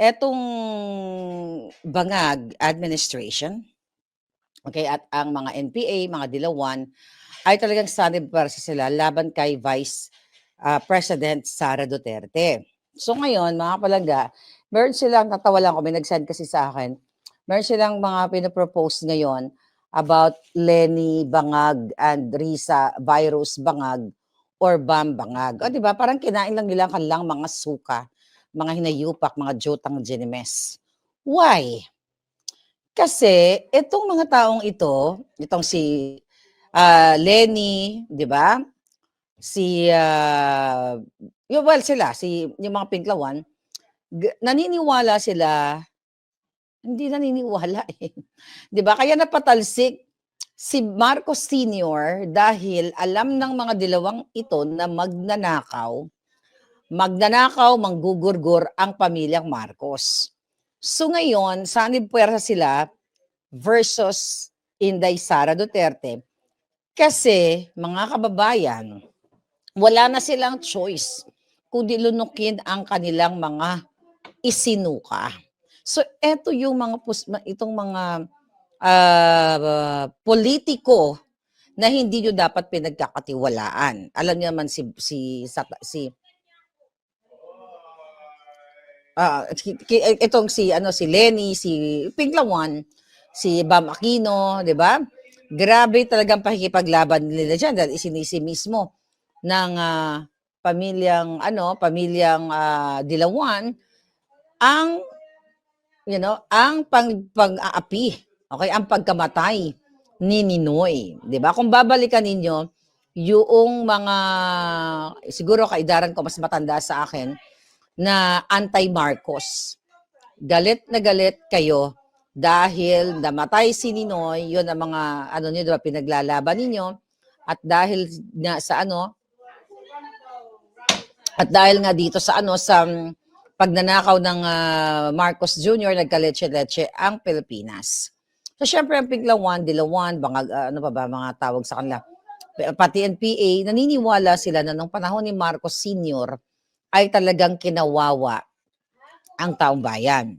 Etong Bangag administration, okay, at ang mga NPA, mga dilawan, ay talagang sanib para sila laban kay Vice President Sara Duterte. So ngayon, mga palangga, meron silang, natawa lang ako, may nag-send kasi sa akin, meron silang mga pinopropose ngayon about Lenny Bangag and Risa Virus Bangag or Bam Bangag. O, di ba? Parang kinain lang nila kanilang mga suka, mga hinayupak, mga jotang genemes. Why? Kasi itong mga taong ito, itong si Lenny, 'di ba? Si well sila, yung mga Pinklawan, naniniwala sila, hindi naniniwala eh. 'Di ba? Kaya napatalsik si Marcos Senior dahil alam ng mga dilawang ito na magnanakaw, manggugurgur ang pamilyang Marcos. So ngayon, sanib puwersa sila versus Inday Sara Duterte. Kasi, mga kababayan, wala na silang choice kundi lunukin ang kanilang mga isinuka. So, eto yung itong mga politiko na hindi nyo dapat pinagkakatiwalaan. Alam niyo naman itong si Lenny, si Pinklawan, si Bam Aquino, 'di ba? Grabe talagang pakikipaglaban nila diyan dahil isinisi mismo ng pamilyang Dilawan ang ang pag-aapi, okay, ang pagkamatay ni Ninoy, 'di ba? Kung babalikan ninyo yung mga siguro kaidaran ko mas matanda sa akin na anti-Marcos. Galit na galit kayo dahil namatay si Ninoy, yun ang mga niyo, diba, pinaglalaban ninyo. At dahil nga sa dito sa pagnanakaw ng Marcos Jr., nagkaletse-letse ang Pilipinas. So syempre ang Pinklawan, Dilawan, Bangag, mga tawag sa kanila, pati NPA, naniniwala sila na nung panahon ni Marcos Sr. ay talagang kinawawa ang taong bayan.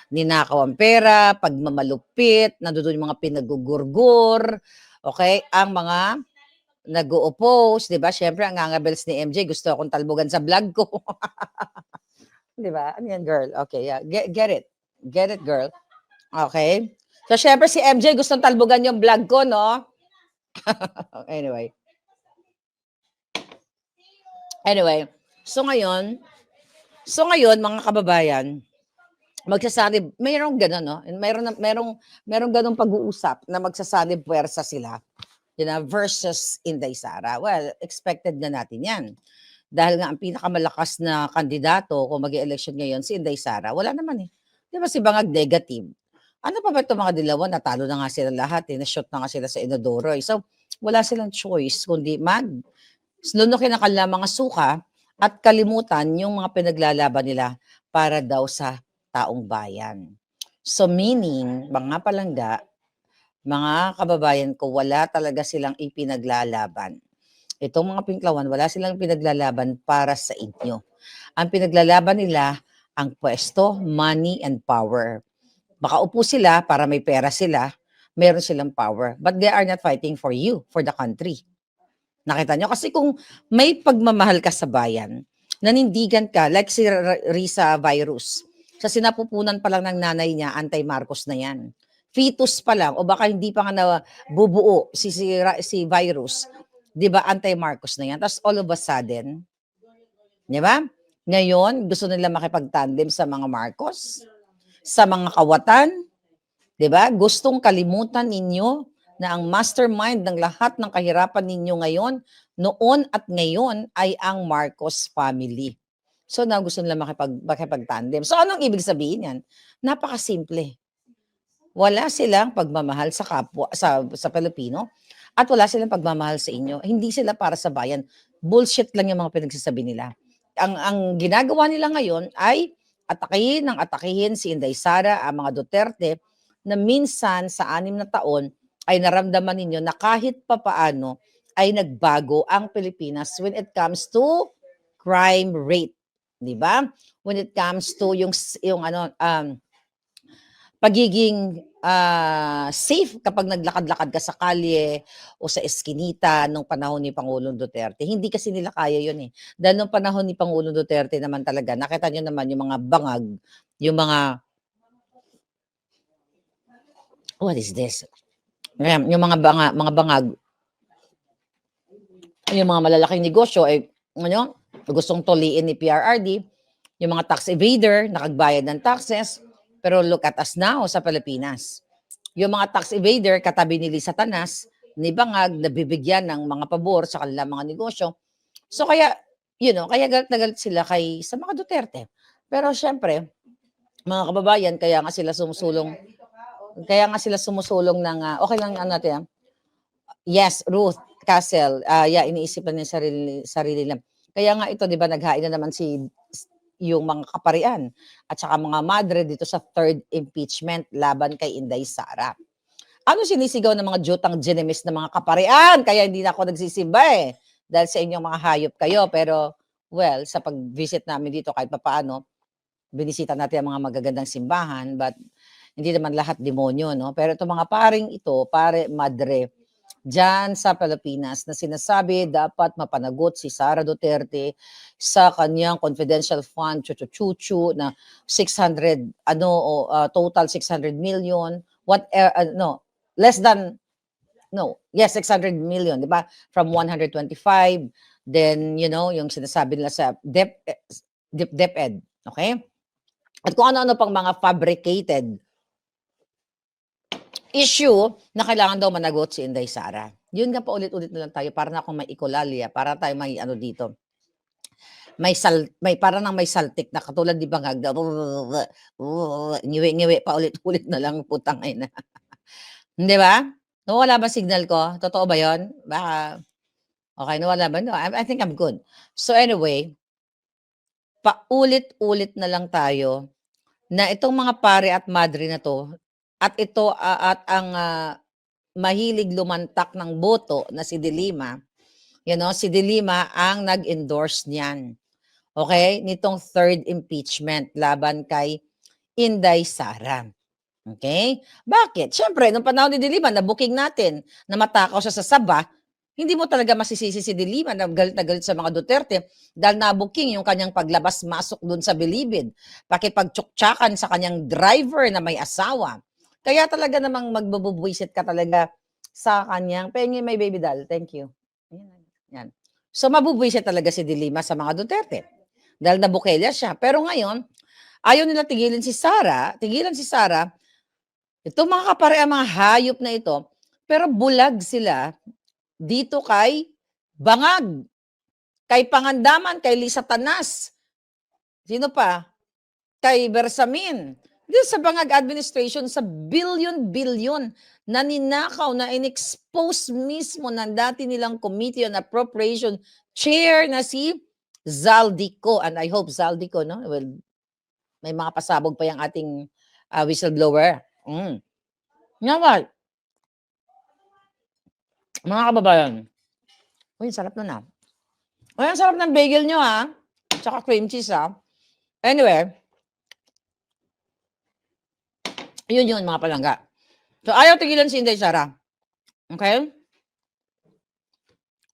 Ninakaw ang pera, pagmamalupit, nandoon yung mga pinagugurgur, okay? Ang mga nag-o-oppose, 'di ba? Syempre ang ngangabels ni MJ, gusto akong talbogan sa vlog ko. 'Di ba? Ano yan, girl? Okay, yeah. Get it. Get it, girl. Okay? So syempre si MJ gustong talbogan yung vlog ko, no? Anyway. So ngayon, mga kababayan, magsasanib, mayroong gano'n, no? Mayroong gano'ng pag-uusap na magsasanib puwersa sila, versus Inday Sara. Well, expected na natin yan. Dahil nga ang pinakamalakas na kandidato kung mag-e-election ngayon si Inday Sara, wala naman eh. Di ba si Bangag negative? Ano pa ba itong mga Dilawan? Natalo na nga sila lahat eh. Na-shoot na nga sila sa Inodoro. So, wala silang choice kundi lunukin ang kanilang mga suka at kalimutan yung mga pinaglalaban nila para daw sa taong bayan. So meaning, mga palangga, mga kababayan ko, wala talaga silang ipinaglalaban. Itong mga Pinklawan, wala silang pinaglalaban para sa inyo. Ang pinaglalaban nila, ang pwesto, money, and power. Baka upo sila para may pera sila, meron silang power. But they are not fighting for you, for the country. Nakita nyo? Kasi kung may pagmamahal ka sa bayan, nanindigan ka, like si Risa Virus, sa sinapupunan pa lang ng nanay niya, anti-Marcos na yan. Fetus pa lang, o baka hindi pa nga bubuo si Virus, di ba, anti-Marcos na yan. Tapos all of a sudden, di ba? Ngayon, gusto nila makipag-tandem sa mga Marcos, sa mga kawatan, di ba? Gustong kalimutan ninyo na ang mastermind ng lahat ng kahirapan ninyo ngayon, noon at ngayon ay ang Marcos family. So na gusto nila makipag-tandem. So anong ibig sabihin yan? Napakasimple. Wala silang pagmamahal sa kapwa, sa Pilipino, at wala silang pagmamahal sa inyo. Hindi sila para sa bayan. Bullshit lang yung mga pinagsasabi nila. Ang ginagawa nila ngayon ay atakihin si Inday Sara, ang mga Duterte, na minsan sa 6 na taon ay naramdaman ninyo na kahit papaano ay nagbago ang Pilipinas when it comes to crime rate. 'di ba? When it comes to yung ano, pagiging, safe kapag naglakad-lakad ka sa kalye o sa eskinita nung panahon ni Pangulong Duterte. Hindi kasi nila kaya yun, eh. Dahil nung panahon ni Pangulong Duterte naman talaga, nakita niyo naman yung mga bangag, yung mga what is this? Ayan, yung mga bangag, yung mga malalaking negosyo, ano, gustong tuliin ni PRRD, yung mga tax evader, nakagbayad ng taxes, pero look at us now sa Pilipinas. Yung mga tax evader, katabi ni Lisa Tanas, ni Bangag, nabibigyan ng mga pabor sa kanilang mga negosyo. So kaya, kaya galit na galit sila sa mga Duterte. Pero syempre, mga kababayan, kaya nga sila sumusulong ng, okay lang natin. Yes, Ruth Castle, yeah, iniisip na niya sarili lang. Kaya nga ito, 'di ba, naghain na naman yung mga kaparian at saka mga madre dito sa third impeachment laban kay Inday Sara. Ano sinisigaw ng mga jutang ginemis na mga kaparian? Kaya hindi na ako nagsisimba dahil sa inyong mga hayop kayo. Pero, well, sa pag-visit namin dito kahit papaano, binisita natin ang mga magagandang simbahan, but hindi naman lahat demonyo, no? Pero itong mga paring ito, pare, madre, diyan sa Pilipinas na sinasabi dapat mapanagot si Sara Duterte sa kanyang confidential fund, chuchu na 600, total 600 million, less than, no, yes, 600 million, di ba? From 125, then, yung sinasabi nila sa DepEd, okay? At kung ano-ano pang mga fabricated issue na kailangan daw managot si Inday Sara. Yun nga pa ulit-ulit na lang tayo para na akong may ikulalya, para tayo may ano dito. May para nang may saltik na katulad di ba ngiwi-ngiwi pa ulit-ulit na lang putang ina. Di ba? Nawala ba signal ko? Totoo ba 'yon? Baka okay, nawala ba? No, I think I'm good. So anyway, paulit-ulit na lang tayo na itong mga pare at madre na 'to at ito at ang mahilig lumantak ng boto na si De Lima, si De Lima ang nag-endorse niyan. Okay? Nitong third impeachment laban kay Inday Sara. Okay? Bakit? Siyempre, nung panahon ni De Lima, na-booking natin na matakaw siya sa Saba, hindi mo talaga masisisi si De Lima na galit sa mga Duterte dahil na-booking yung kanyang paglabas-masok dun sa Bilibid, pakipagtsuktsakan sa kanyang driver na may asawa. Kaya talaga namang magbububwisit ka talaga sa kanyang, pengi may baby doll, thank you. Yan. So mabubwisit talaga si De Lima sa mga Duterte dahil nabukelya siya. Pero ngayon, ayaw nila tigilan si Sara, itong mga kapare, mga hayop na ito, pero bulag sila dito kay Bangag, kay Pangandaman, kay Lisa Tanas. Sino pa? Kay Bersamin. Dito sa Bangag administration, sa billion-billion na ninakaw, na in-expose mismo ng dati nilang Committee on Appropriation Chair na si Zaldico. And I hope Zaldico, no? Well, may mga pasabog pa yung ating whistleblower. Nga mga kababayan, uy, sarap na. Uy, ang sarap ng bagel nyo, ha? Tsaka cream cheese, ha? Anyway, yun, mga palangga. So, ayaw tigilan si Inday Sara. Okay?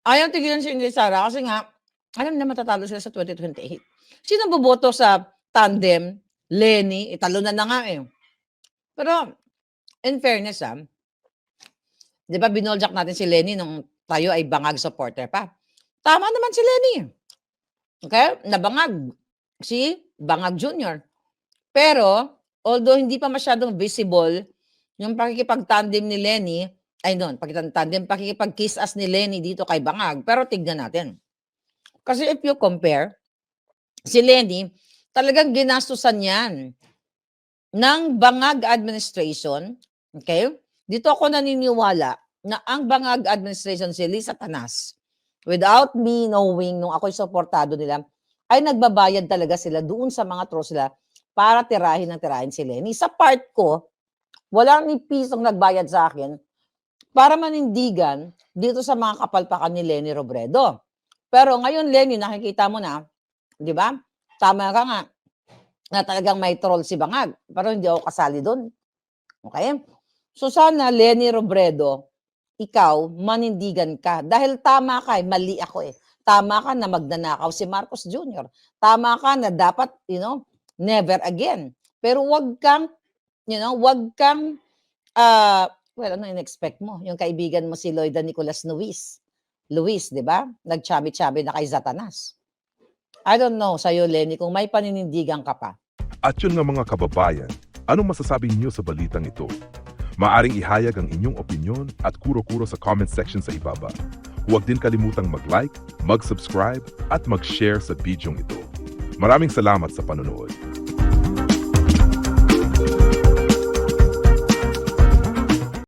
Ayaw tigilan si Inday Sara kasi nga, alam na matatalo sila sa 2028. Sino boboto sa tandem? Lenny, italo na nga Pero, in fairness, di ba binoljak natin si Lenny nung tayo ay Bangag supporter pa. Tama naman si Lenny. Okay? Nabangag si Bangag Jr. Pero, although hindi pa masyadong visible yung pakikipag-tandem ni Lenny, pakikipag-kiss-ass ni Lenny dito kay Bangag. Pero tignan natin. Kasi if you compare, si Lenny, talagang ginastusan yan ng Bangag administration. Okay? Dito ako naniniwala na ang Bangag administration, si Lisa Tanas, without me knowing, nung ako'y supportado nila, ay nagbabayad talaga sila doon sa mga trolls sila para tirahin si Lenny. Sa part ko, walang ni pisong nagbayad sa akin para manindigan dito sa mga kapalpakan ni Lenny Robredo. Pero ngayon, Lenny, nakikita mo na, di ba? Tama ka nga na talagang may troll si Bangag, pero hindi ako kasali do'n. Okay? So sana Lenny Robredo, ikaw manindigan ka dahil tama ka, mali ako, eh. Tama ka na magnanakaw si Marcos Jr. Tama ka na dapat, never again. Pero 'wag kang, 'wag kang, well, ano in-expect mo? Yung kaibigan mo si Loida Nicolas Luis, 'di ba? Nagchabi-chabi na kay Satanas. I don't know sa'yo, Lenny, kung may paninindigan ka pa. At yun nga mga kababayan, anong masasabi niyo sa balitang ito? Maaring ihayag ang inyong opinyon at kuro-kuro sa comment section sa ibaba. Huwag din kalimutang mag-like, mag-subscribe at mag-share sa bidyong ito. Maraming salamat sa panonood.